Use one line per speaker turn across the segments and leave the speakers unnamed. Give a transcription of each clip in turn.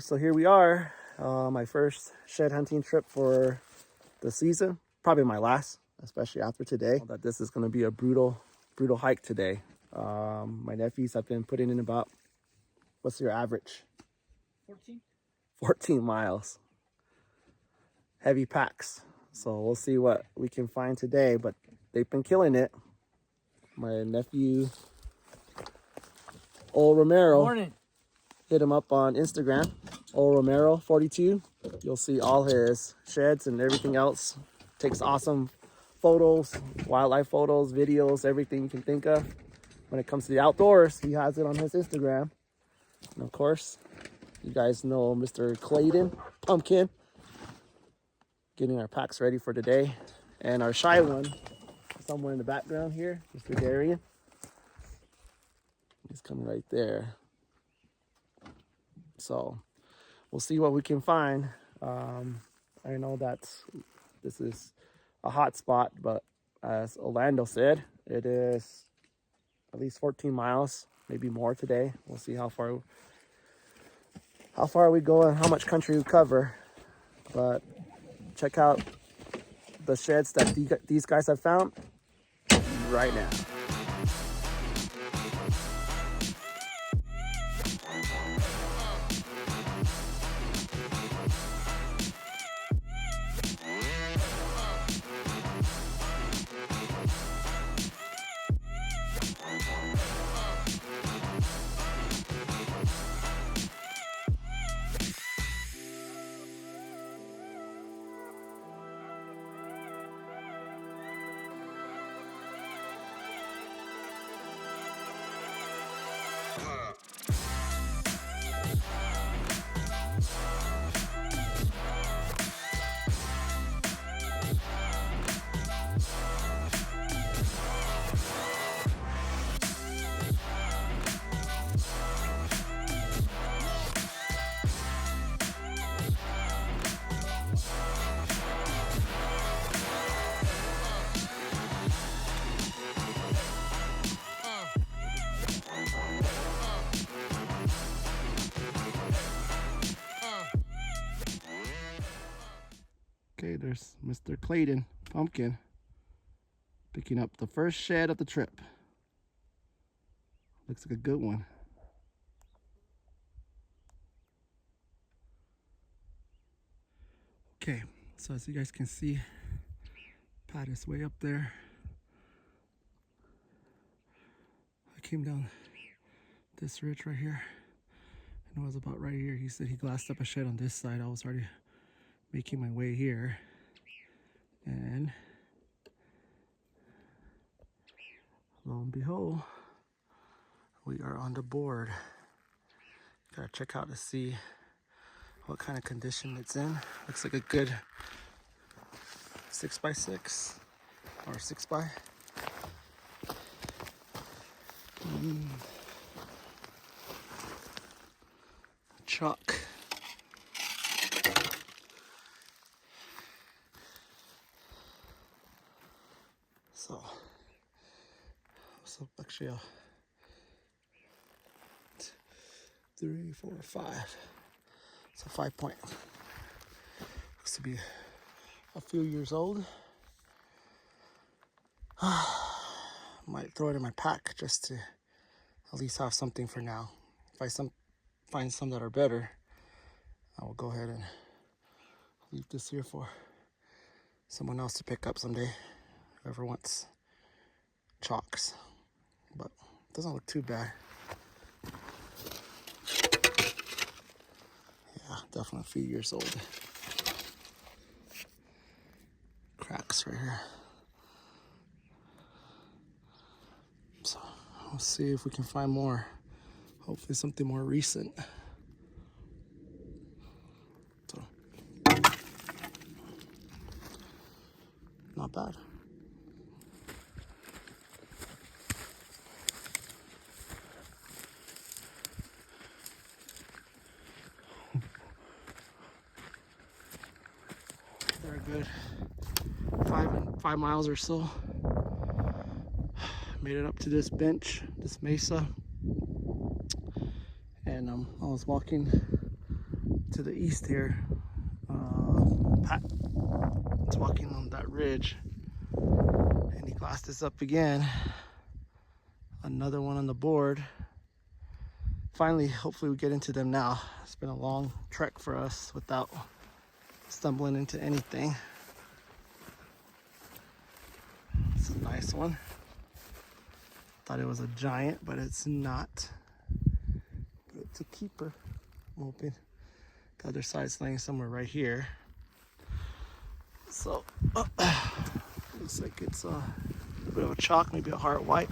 so here we are. My first shed hunting trip for the season. Probably my last, especially after today. That this is going to be a brutal hike today. My nephews have been putting in about, what's your average? 14 miles. Heavy packs. So we'll see what we can find today, but they've been killing it. My nephew, Old Romero.
Morning.
Hit him up on Instagram, Old Romero 42. You'll see all his sheds and everything else. Takes awesome photos, wildlife photos, videos, everything you can think of. When it comes to the outdoors, he has it on his Instagram. And of course, you guys know Mr. Clayton, Pumpkin, getting our packs ready for today. And our shy one, somewhere in the background here, Mr. Darian. He's coming right there. So we'll see what we can find. I know that this is a hot spot, but as Orlando said, it is at least 14 miles, maybe more today. We'll see how far we go and how much country we cover. But check out the sheds that these guys have found right now. Okay, there's Mr. Clayton, Pumpkin, picking up the first shed of the trip. Looks like a good one. Okay, so as you guys can see, pad is way up there. I came down this ridge right here, and it was about right here. He said he glassed up a shed on this side. I was already making my way here, and lo and behold, we are on the board. Gotta check out to see what kind of condition it's in. Looks like a good 6x6 or 6x. Chalk. So actually 3, 4, 5. So 5 point. Looks to be a few years old. Might throw it in my pack just to at least have something for now. If I find some that are better, I will go ahead and leave this here for someone else to pick up someday. Whoever wants chalks. But it doesn't look too bad. Yeah, definitely a few years old. Cracks right here. So we'll see if we can find more. Hopefully something more recent. So not bad. They're good 5 miles or so. Made it up to this bench, this mesa, and I was walking to the east here. Pat is walking on that ridge, and he glassed this up again. Another one on the board. Finally, hopefully we get into them now. It's been a long trek for us without stumbling into anything. It's a nice one. Thought it was a giant, but it's not. But it's a keeper. I'm hoping the other side's laying somewhere right here. So, looks like it's a bit of a chalk, maybe a heart white.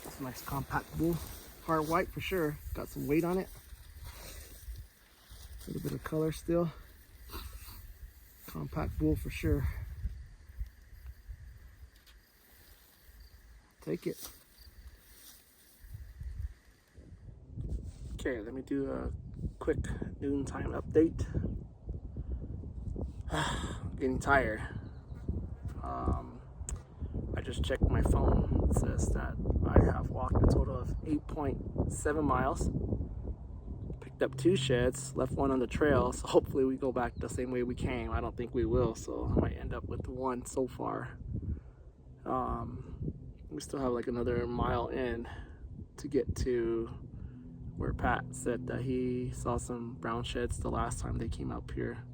It's a nice compact bull. Heart white for sure. Got some weight on it. A little bit of color still. Compact bull for sure. Take it. Okay, let me do a quick noontime update. I'm getting tired. I just checked my phone. It says that I have walked a total of 8.7 miles. Picked up 2 sheds, left one on the trail, so hopefully we go back the same way we came. I don't think we will, so I might end up with 1 so far. We still have like another mile in to get to where Pat said that he saw some brown sheds the last time they came up here.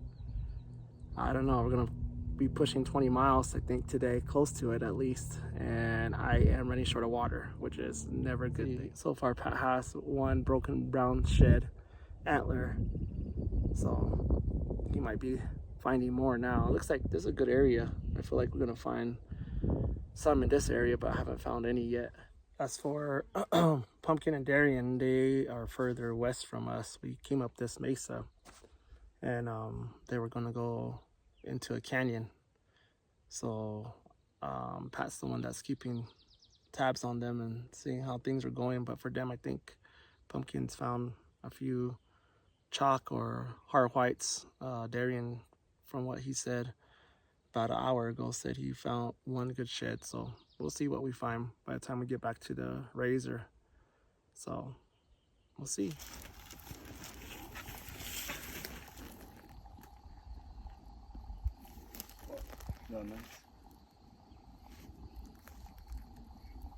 I don't know, we're gonna be pushing 20 miles I think today, close to it at least, and I am running short of water, which is never a good thing. So far Pat has 1 broken brown shed antler, so he might be finding more now. It looks like this is a good area. I feel like we're gonna find some in this area, but I haven't found any yet. As for Pumpkin and Darien, they are further west from us. We came up this mesa, and they were gonna go into a canyon. So Pat's the one that's keeping tabs on them and seeing how things are going. But for them, I think Pumpkin's found a few chalk or heart whites. Darien, from what he said about an hour ago, said he found 1 good shed. So we'll see what we find by the time we get back to the razor. So we'll see.
No, nice.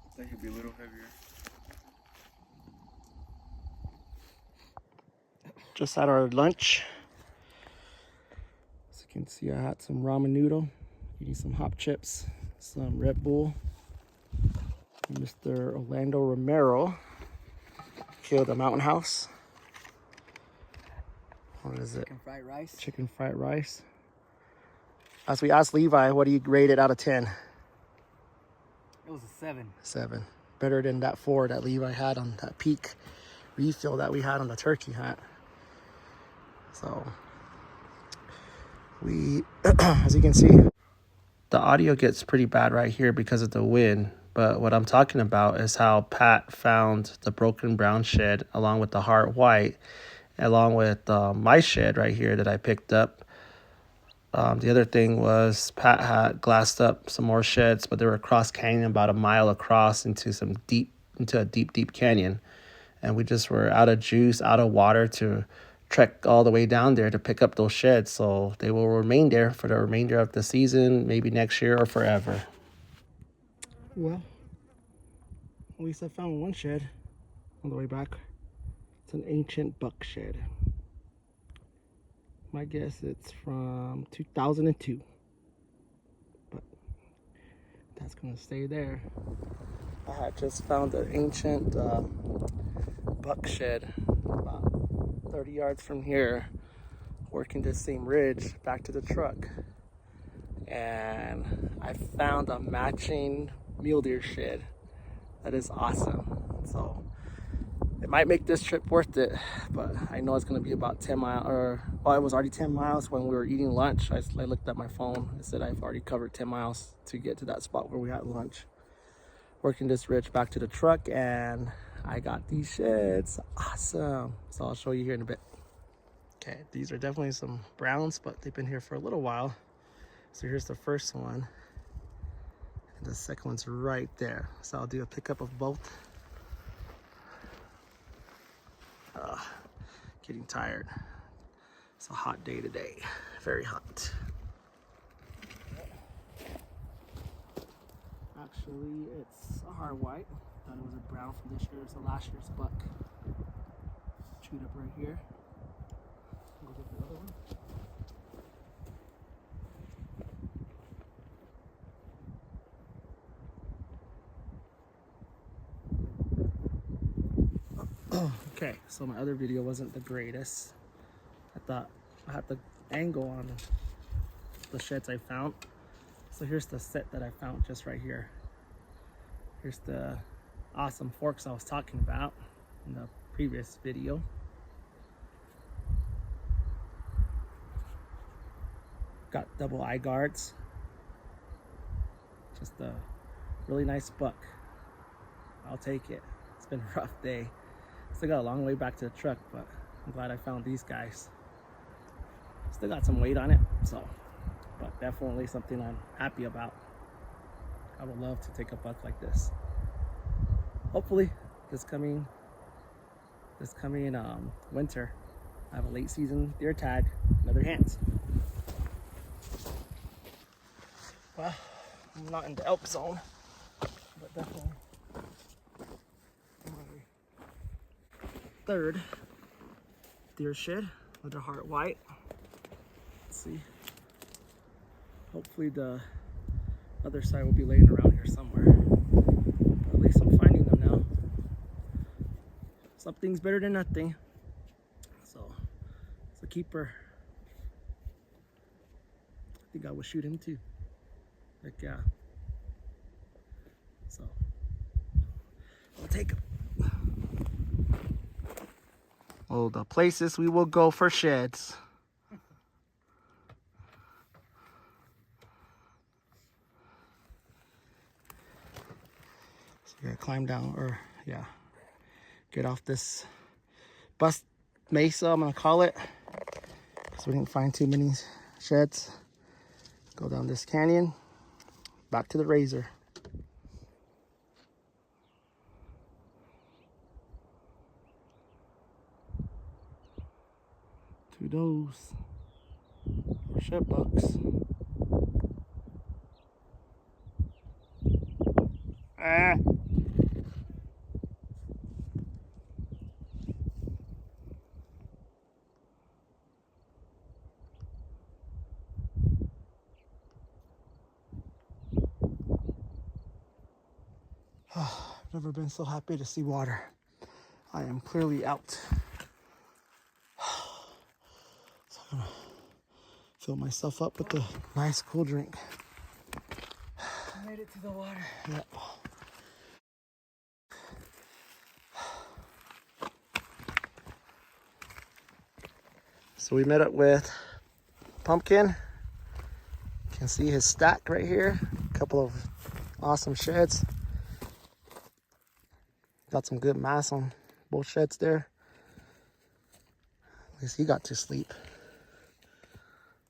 I think it'd be a little heavier.
Just had our lunch. As you can see, I had some ramen noodle, eating some hot chips, some Red Bull. And Mr. Orlando Romero killed a mountain house. What is it?
Chicken fried rice.
Chicken fried rice. As we asked Levi, what do you rate it out of 10?
It was a 7.
7. Better than that 4 that Levi had on that peak refill that we had on the turkey hunt. So we, as you can see, the audio gets pretty bad right here because of the wind. But what I'm talking about is how Pat found the broken brown shed along with the heart white, along with my shed right here that I picked up. The other thing was Pat had glassed up some more sheds, but they were across canyon, about a mile across into a deep canyon. And we just were out of juice, out of water to trek all the way down there to pick up those sheds. So they will remain there for the remainder of the season, maybe next year or forever. Well, at least I found 1 shed on the way back. It's an ancient buck shed. My guess it's from 2002, but that's gonna stay there. I had just found an ancient buck shed about 30 yards from here, working this same ridge back to the truck, and I found a matching mule deer shed. That is awesome. So it might make this trip worth it, but I know it's going to be about 10 miles, well, it was already 10 miles when we were eating lunch. I looked at my phone. It said I've already covered 10 miles to get to that spot where we had lunch. Working this ridge back to the truck, and I got these sheds. Awesome. So I'll show you here in a bit. Okay, these are definitely some browns, but they've been here for a little while. So here's the first one. And the second one's right there. So I'll do a pickup of both. Getting tired. It's a hot day today. Very hot. Actually, it's a hard white. Thought it was a brown from this year. It's a last year's buck. Chewed up right here. Go get the other one. Okay, so my other video wasn't the greatest. I thought I had the angle on the sheds I found. So here's the set that I found just right here. Here's the awesome forks I was talking about in the previous video. Got double eye guards. Just a really nice buck. I'll take it. It's been a rough day. Still got a long way back to the truck, but I'm glad I found these guys. Still got some weight on it, so, but definitely something I'm happy about. I would love to take a buck like this. Hopefully, this coming winter, I have a late season deer tag, another hands. Well, I'm not in the elk zone, but definitely my third deer shed, another heart white. Let's see. Hopefully the other side will be laying around here somewhere. But at least I'm finding them now. Something's better than nothing. So it's a keeper. I think I would shoot him too. Heck yeah. So I'll take him. Oh, the places we will go for sheds. So you gotta climb down, or yeah, get off this bus mesa, I'm gonna call it, because we didn't find too many sheds. Go down this canyon, back to the razor. To those are shed bucks. Ah. I've never been so happy to see water. I am clearly out. So I'm gonna fill myself up with a nice cool drink.
I made it to the water.
Yep. So we met up with Pumpkin. You can see his stack right here. A couple of awesome sheds. Got some good mass on both sheds there. At least he got to sleep.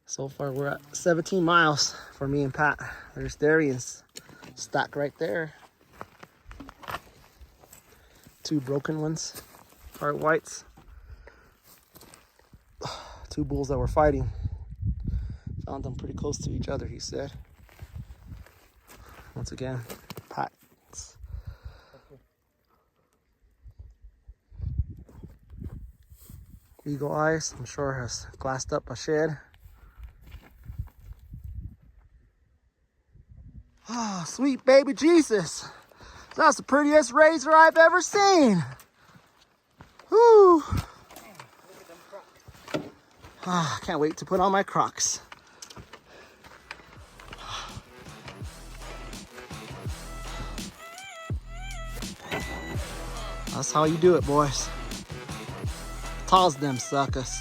So far we're at 17 miles for me and Pat. There's Darian's stack right there. Two broken ones, heart whites. Two bulls that were fighting. Found them pretty close to each other, he said. Once again, Pat's. Eagle Eyes, I'm sure, has glassed up a shed. Ah, oh, sweet baby Jesus. That's the prettiest razor I've ever seen. Whew. Ah, can't wait to put on my Crocs. That's how you do it, boys. Toss them suckers.